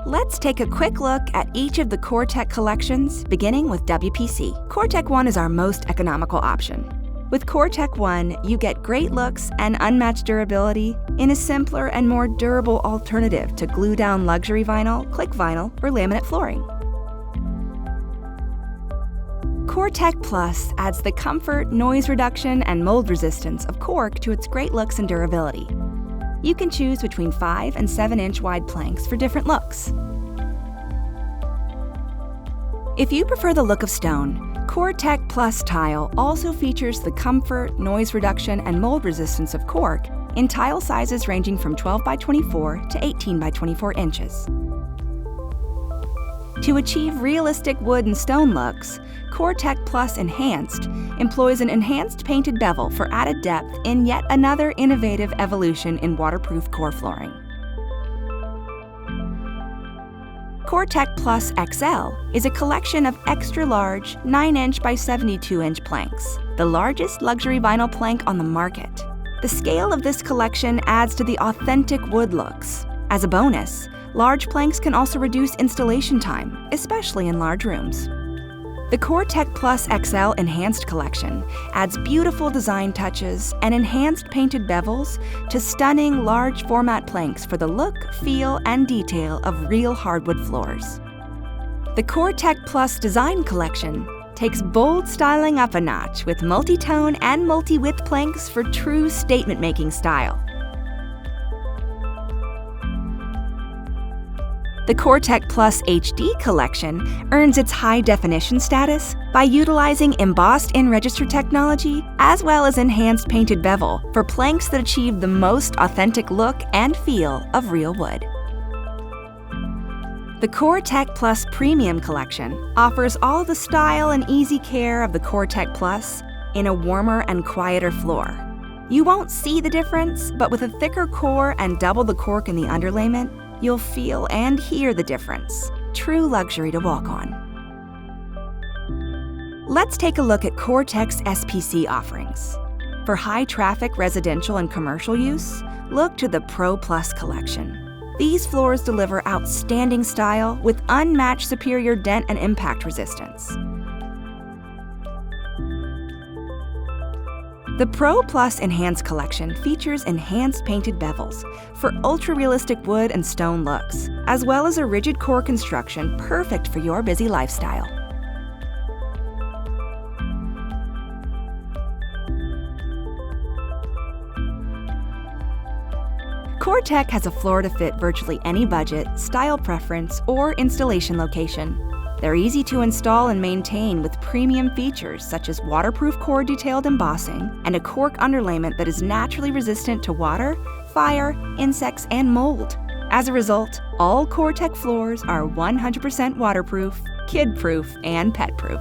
Let's take a quick look at each of the COREtec collections, beginning with WPC. COREtec 1 is our most economical option. With COREtec 1, you get great looks and unmatched durability in a simpler and more durable alternative to glue-down luxury vinyl, click vinyl, or laminate flooring. COREtec Plus adds the comfort, noise reduction, and mold resistance of cork to its great looks and durability. You can choose between 5 and 7-inch wide planks for different looks. If you prefer the look of stone, COREtec Plus tile also features the comfort, noise reduction, and mold resistance of cork in tile sizes ranging from 12 by 24 to 18 by 24 inches. To achieve realistic wood and stone looks, COREtec Plus Enhanced employs an enhanced painted bevel for added depth in yet another innovative evolution in waterproof core flooring. COREtec Plus XL is a collection of extra-large 9-inch by 72-inch planks, the largest luxury vinyl plank on the market. The scale of this collection adds to the authentic wood looks. As a bonus, large planks can also reduce installation time, especially in large rooms. The COREtec Plus XL Enhanced Collection adds beautiful design touches and enhanced painted bevels to stunning large format planks for the look, feel, and detail of real hardwood floors. The COREtec Plus Design Collection takes bold styling up a notch with multi-tone and multi-width planks for true statement-making style. The COREtec Plus HD collection earns its high-definition status by utilizing embossed-in register technology as well as enhanced painted bevel for planks that achieve the most authentic look and feel of real wood. The COREtec Plus Premium collection offers all the style and easy care of the COREtec Plus in a warmer and quieter floor. You won't see the difference, but with a thicker core and double the cork in the underlayment, you'll feel and hear the difference. True luxury to walk on. Let's take a look at COREtec's SPC offerings. For high-traffic residential and commercial use, look to the Pro Plus collection. These floors deliver outstanding style with unmatched superior dent and impact resistance. The Pro Plus Enhanced collection features enhanced painted bevels for ultra-realistic wood and stone looks, as well as a rigid core construction perfect for your busy lifestyle. COREtec has a floor to fit virtually any budget, style preference, or installation location. They're easy to install and maintain with premium features such as waterproof core detailed embossing and a cork underlayment that is naturally resistant to water, fire, insects, and mold. As a result, all COREtec floors are 100% waterproof, kid-proof, and pet-proof.